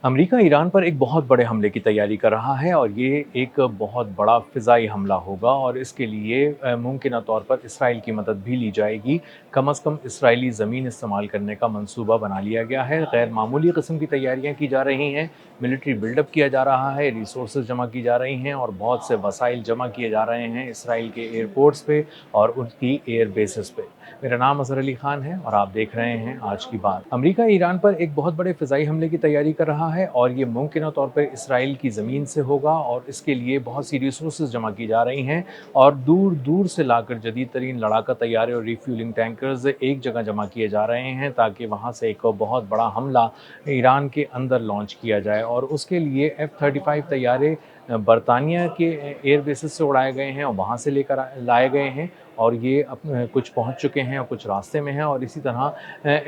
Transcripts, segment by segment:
America Iran पर एक बहुत बड़े हमले की तैयारी कर रहा है और ये एक बहुत बड़ा फ़िज़ाई हमला होगा और इसके लिए मुमकिन तौर पर इसराइल की मदद भी ली जाएगी। कम अज़ कम इसराइली ज़मीन इस्तेमाल करने का मंसूबा बना लिया गया है। गैर मामूली किस्म की तैयारियां की जा रही हैं, मिलिट्री बिल्डअप किया जा रहा है, रिसोर्सेज जमा की जा रही हैं और बहुत से वसाइल जमा किए जा रहे हैं इसराइल के एयरपोर्ट्स पे और उनकी एयर बेसिस पे। मेरा नाम अज़हर अली ख़ान है और आप देख रहे हैं आज की बात। अमेरिका ईरान पर एक बहुत बड़े फ़िज़ाई हमले की तैयारी कर रहा है और ये मुमकिन तौर पर इसराइल की ज़मीन से होगा और इसके लिए बहुत सी रिसोर्सेज जमा की जा रही हैं और दूर दूर से लाकर जदीद तरीन लड़ाका तैयारे और रिफ्यूलिंग टैंकर्स एक जगह जमा किए जा रहे हैं ताकि वहाँ से एक बहुत बड़ा हमला ईरान के अंदर लॉन्च किया जाए। और उसके लिए F-35 तैयारे बरतानिया के एयर बेसिस से उड़ाए गए हैं और वहाँ से लेकर लाए गए हैं और ये कुछ पहुँच चुके हैं और कुछ रास्ते में हैं। और इसी तरह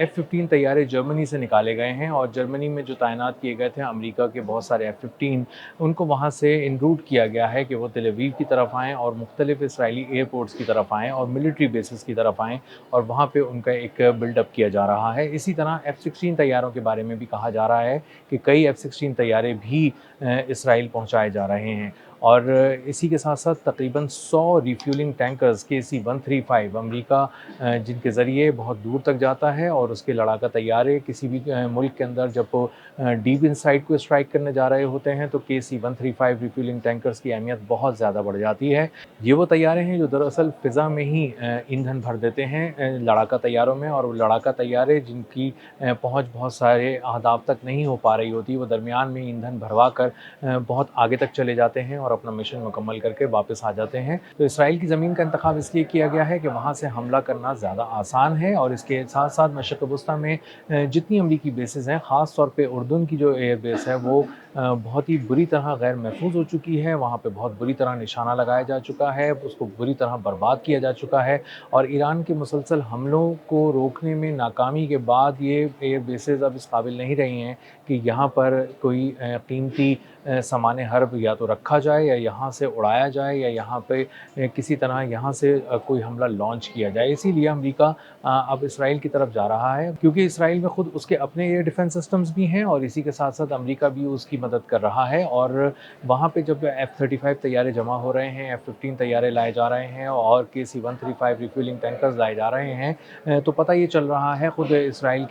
F-15 तैयारे जर्मनी से निकाले गए हैं और जर्मनी में जो तैनात किए गए थे अमेरिका के बहुत सारे F-15, उनको वहाँ से इन रूट किया गया है कि वो तेल अवीव की तरफ आएँ और मुख्तलिफ इसराइली एयरपोर्ट्स की तरफ आएँ और मिलिट्री बेसिस की तरफ आएँ और वहाँ पे उनका एक बिल्डअप किया जा रहा है। इसी तरह F-16 तैयारों के बारे में भी कहा जा रहा है कि कई F-16 तैयारे भी इसराइल पहुँचाए जा रहे हैं। और इसी के साथ साथ तकरीबन 100 रिफ्यूलिंग टैंकर्स KC-135 अमेरिका जिनके ज़रिए बहुत दूर तक जाता है और उसके लड़ाका तैयारे किसी भी मुल्क के अंदर जब डीप इनसाइड को स्ट्राइक करने जा रहे होते हैं तो KC-135 रिफ्यूलिंग टैंकर्स की अहमियत बहुत ज़्यादा बढ़ जाती है। ये वो तैयारे हैं जो दरअसल फ़िज़ा में ही ईंधन भर देते हैं लड़ाका तैयारों में, और लड़ाका तैयारे जिनकी पहुँच बहुत सारे अहदाफ तक नहीं हो पा रही होती, वो दरमियान में ईंधन भरवा कर बहुत आगे तक चले जाते हैं और अपना मिशन मुकम्मल करके वापस आ जाते हैं। तो इसराइल की ज़मीन का इंतखाब इसलिए किया गया है कि वहाँ से हमला करना ज़्यादा आसान है और इसके साथ साथ मशरिक़ वस्ती में जितनी अमरीकी बेसेस हैं, ख़ास तौर पे उर्दून की जो एयर बेस है वो बहुत ही बुरी तरह गैर महफूज हो चुकी है। वहाँ पे बहुत बुरी तरह निशाना लगाया जा चुका है, उसको बुरी तरह बर्बाद किया जा चुका है और ईरान के मुसलसल हमलों को रोकने में नाकामी के बाद ये एयर बेसेस अब इस काबिल नहीं रही हैं कि यहाँ पर कोई कीमती सामान हर्ब या तो रखा जाए या यहाँ से उड़ाया जाए या यहाँ पे किसी तरह यहाँ से कोई हमला लॉन्च किया जाए। इसीलिए अमेरिका अब इसराइल की तरफ जा रहा है क्योंकि इसराइल में ख़ुद उसके अपने एयर डिफेंस सिस्टम्स भी हैं और इसी के साथ साथ अमेरिका भी उसकी मदद कर रहा है। और वहाँ पे जब F-35 तैयारे जमा हो रहे हैं, F-15 तैयारे लाए जा रहे हैं और KC-135 रिफ्यूलिंग टैंकर्स लाए जा रहे हैं, तो पता ये चल रहा है, ख़ुद इसराइल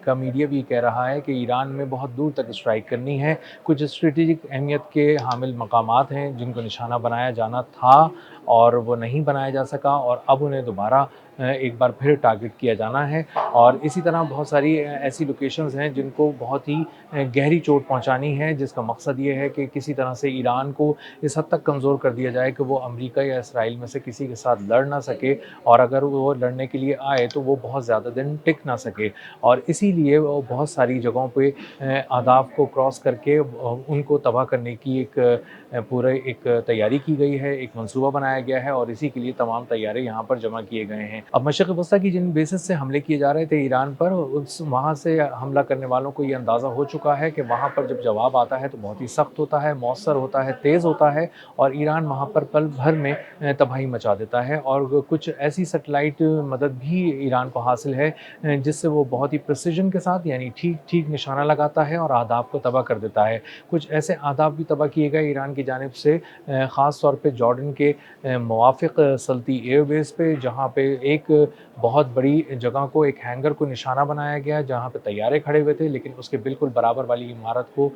का मीडिया भी कह रहा है कि ईरान में बहुत दूर तक स्ट्राइक करनी है। कुछ स्ट्रेटेजिक अहमियत के हामिल मकामात हैं जिनको निशाना बनाया जाना था और वो नहीं बनाया जा सका और अब उन्हें दोबारा एक बार फिर टारगेट किया जाना है। और इसी तरह बहुत सारी ऐसी लोकेशंस हैं जिनको बहुत ही गहरी चोट पहुंचानी है, जिसका मकसद ये है कि किसी तरह से ईरान को इस हद तक कमज़ोर कर दिया जाए कि वो अमेरिका या इसराइल में से किसी के साथ लड़ ना सके और अगर वो लड़ने के लिए आए तो वो बहुत ज़्यादा दिन टिक ना सके। और इसीलिए वो बहुत सारी जगहों पे अहदाफ को क्रॉस करके उनको तबाह करने की पूरे एक तैयारी की गई है, एक मंसूबा बनाया गया है और इसी के लिए तमाम तैयारे यहाँ पर जमा किए गए हैं। अब मशरिक़ वस्ती की जिन बेसिस से हमले किए जा रहे थे ईरान पर, उस वहाँ से हमला करने वालों को ये अंदाज़ा हो चुका है कि वहाँ पर जब जवाब आता है तो बहुत ही सख्त होता है, मौसर होता है, तेज़ होता है और ईरान वहाँ पर पल भर में तबाही मचा देता है। और कुछ ऐसी सैटेलाइट मदद भी ईरान को हासिल है जिससे वो बहुत ही प्रिसिजन के साथ यानी ठीक ठीक निशाना लगाता है और अहदाफ को तबाह कर देता है। कुछ ऐसे अहदाफ भी तबाह किए गए ईरान की जानिब से, ख़ास तौर पे जॉर्डन के मुवाफ़िक़ सल्ती एयरबेस पे, जहाँ पे एक बहुत बड़ी जगह को, एक हैंगर को निशाना बनाया गया जहाँ पे तैयारे खड़े हुए थे, लेकिन उसके बिल्कुल बराबर वाली इमारत को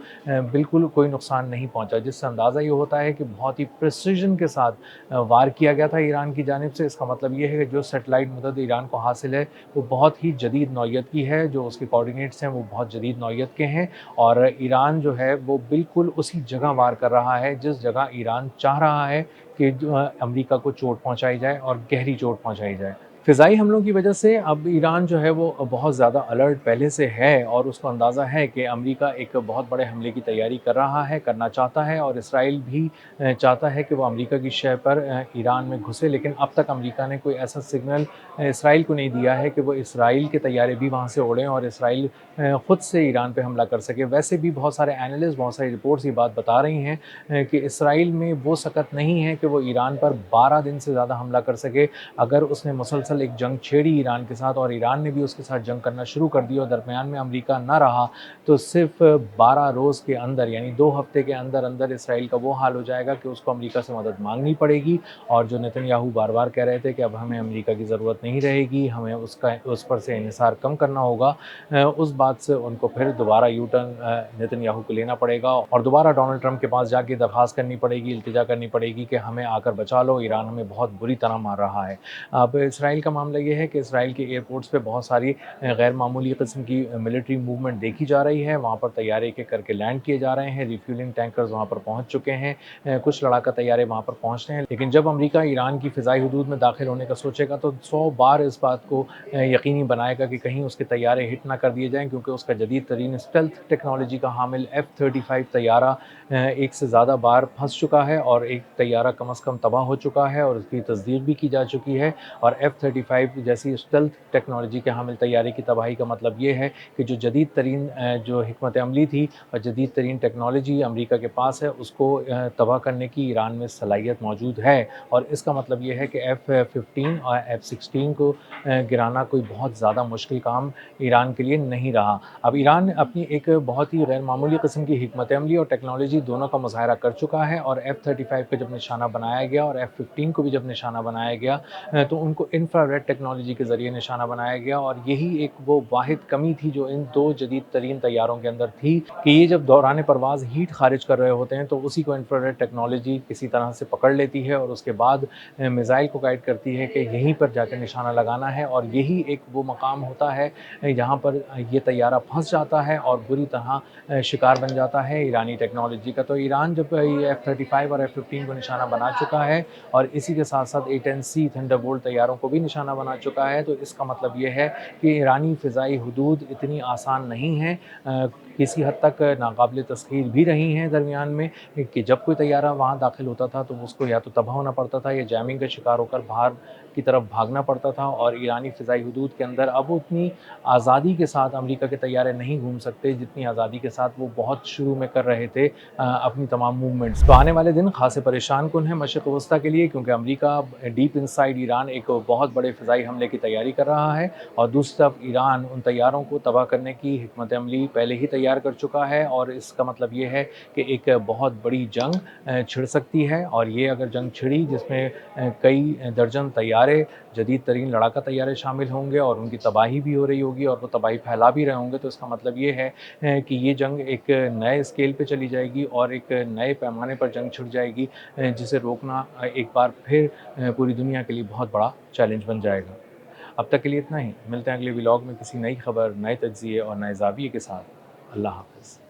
बिल्कुल कोई नुकसान नहीं पहुँचा, जिससे अंदाज़ा ये होता है कि बहुत ही प्रिसिजन के साथ वार किया गया था ईरान की जानिब से। इसका मतलब ये है कि जो सैटेलाइट मदद ईरान को हासिल है वो बहुत ही जदीद नौइयत की है, जो उसके कोऑर्डिनेट्स हैं वो बहुत जदीद नौइयत के हैं और ईरान जो है वो बिल्कुल उसी जगह वार कर रहा है जिस जगह ईरान चाह रहा है कि अमेरिका को चोट पहुंचाई जाए और गहरी चोट पहुंचाई जाए। फ़िज़ाई हमलों की वजह से अब ईरान जो है वो बहुत ज़्यादा अलर्ट पहले से है और उसको अंदाज़ा है कि अमेरिका एक बहुत बड़े हमले की तैयारी कर रहा है, करना चाहता है और इसराइल भी चाहता है कि वो अमेरिका की शह पर ईरान में घुसे। लेकिन अब तक अमेरिका ने कोई ऐसा सिग्नल इसराइल को नहीं दिया है कि वो इसराइल के तैयारे भी वहाँ से उड़ें और इसराइल ख़ुद से ईरान पे हमला कर सके। वैसे भी बहुत सारे एनालिस्ट, बहुत सारी रिपोर्ट्स ये बात बता रही हैं कि इसराइल में वो सकत नहीं है कि वो ईरान पर 12 दिन से ज़्यादा हमला कर सके। अगर उसने मुसलसल दरअसल एक जंग छेड़ी ईरान के साथ और ईरान ने भी उसके साथ जंग करना शुरू कर दी और दरमियान में अमेरिका ना रहा, तो सिर्फ 12 रोज़ के अंदर यानी 2 हफ्ते के अंदर अंदर इसराइल का वो हाल हो जाएगा कि उसको अमेरिका से मदद मांगनी पड़ेगी। और जो नेतन्याहू बार बार कह रहे थे कि अब हमें अमेरिका की ज़रूरत नहीं रहेगी, हमें उस पर से इन्हिसार कम करना होगा, उस बात से उनको फिर दोबारा यू टर्न नेतन्याहू को लेना पड़ेगा और दोबारा डोनाल्ड ट्रंप के पास जाके दरख्वास्त करनी पड़ेगी, इल्तिजा करनी पड़ेगी कि हमें आकर बचा लो, ईरान हमें बहुत बुरी तरह मार रहा है। अब इसराइल का मामला ये है कि इसराइल के एयरपोर्ट्स पे बहुत सारी गैर मामूली किस्म की मिलिट्री मूवमेंट देखी जा रही है। वहाँ पर तैयारे एक एक करके लैंड किए जा रहे हैं, रिफ्यूलिंग टैंकर्स वहाँ पर पहुँच चुके हैं, कुछ लड़ाका तैयारे वहाँ पर पहुँच रहे हैं। लेकिन जब अमेरिका ईरान की फ़िज़ाई हदूद में दाखिल होने का सोचेगा तो 100 बार इस बात को यकीनी बनाएगा कि कहीं उसके तैयारे हिट ना कर दिए जाएँ, क्योंकि उसका जदीद तरीन स्टेल्थ टेक्नोलॉजी का हामिल F-35 तैयारा एक से ज़्यादा बार फंस चुका है और एक तैयारा कम अज़ कम तबाह हो चुका है और उसकी तस्दीक भी की जा चुकी है। और F-35 जैसी स्टेल्थ टेक्नोलॉजी के हामिल तैयारे की तबाही का मतलब ये है कि जो जदीद तरीन जो हिकमत अमली थी और जदीद तरीन टेक्नोलॉजी अमेरिका के पास है, उसको तबाह करने की ईरान में सलाहियत मौजूद है। और इसका मतलब ये है कि F-15 और F-16 को गिराना कोई बहुत ज़्यादा मुश्किल काम ईरान के लिए नहीं रहा। अब ईरान अपनी एक बहुत ही गैर मामूली किस्म की हिकमत अमली और टेक्नोलॉजी दोनों का मुज़ाहरा कर चुका है और F-35 को जब निशाना बनाया गया और F-15 को भी जब निशाना बनाया गया तो उनको इंफ्रारेड टेक्नोलॉजी के ज़रिए निशाना बनाया गया। और यही एक वो वाहिद कमी थी जो इन दो जदीद तरीन तैयारों के अंदर थी कि ये जब दौरान परवाज़ हीट खारिज कर रहे होते हैं तो उसी को इंफ्रारेड टेक्नोलॉजी किसी तरह से पकड़ लेती है और उसके बाद मिसाइल को गाइड करती है कि यहीं पर जाकर निशाना लगाना है। और यही एक वो मकाम होता है जहाँ पर ये तैयारा फंस जाता है और बुरी तरह शिकार बन जाता है ईरानी टेक्नोलॉजी का। तो ईरान जब ये F-35 और F-15 को निशाना बना चुका है और इसी के साथ साथ A-10C थंडरबोल्ट तैयारों को भी निशाना बना चुका है, तो इसका मतलब ये है कि ईरानी फ़िज़ाई हदूद इतनी आसान नहीं है, किसी हद तक नाकाबिल तस्ख़ीर भी रही हैं दरमियान में कि जब कोई तैयारा वहाँ दाखिल होता था तो उसको या तो तबाह होना पड़ता था या जैमिंग का शिकार होकर बाहर की तरफ भागना पड़ता था। और ईरानी फ़िज़ाई हदूद के अंदर अब उतनी आज़ादी के साथ अमेरिका के तैयारे नहीं घूम सकते जितनी आज़ादी के साथ वो बहुत शुरू में कर रहे थे अपनी तमाम मूवमेंट्स। तो आने वाले दिन ख़ासे परेशान कुन हैं मशरिक़ वस्ता के लिए, क्योंकि अमेरिका डीप इनसाइड ईरान एक बहुत बड़े फ़िज़ाई हमले की तैयारी कर रहा है और दूसरी तरफ ईरान उन तैयारों को तबाह करने की हिकमत अमली पहले ही तैयार कर चुका है। और इसका मतलब ये है कि एक बहुत बड़ी जंग छिड़ सकती है और ये अगर जंग छिड़ी जिसमें कई दर्जन तैयारे जदीद तरीन लड़ाका तैयारे शामिल होंगे और उनकी तबाही भी हो रही होगी और वो तबाही फैला भी रहे होंगे, तो इसका मतलब ये है कि ये जंग एक नए स्केल पे चली जाएगी और एक नए पैमाने पर जंग छिड़ जाएगी, जिसे रोकना एक बार फिर पूरी दुनिया के लिए बहुत बड़ा चैलेंज बन जाएगा। अब तक के लिए इतना ही, मिलते हैं अगले व्लॉग में किसी नई खबर, नए तज्ज़िये और नए ज़ाविये के साथ। अल्लाह हाफ़िज़।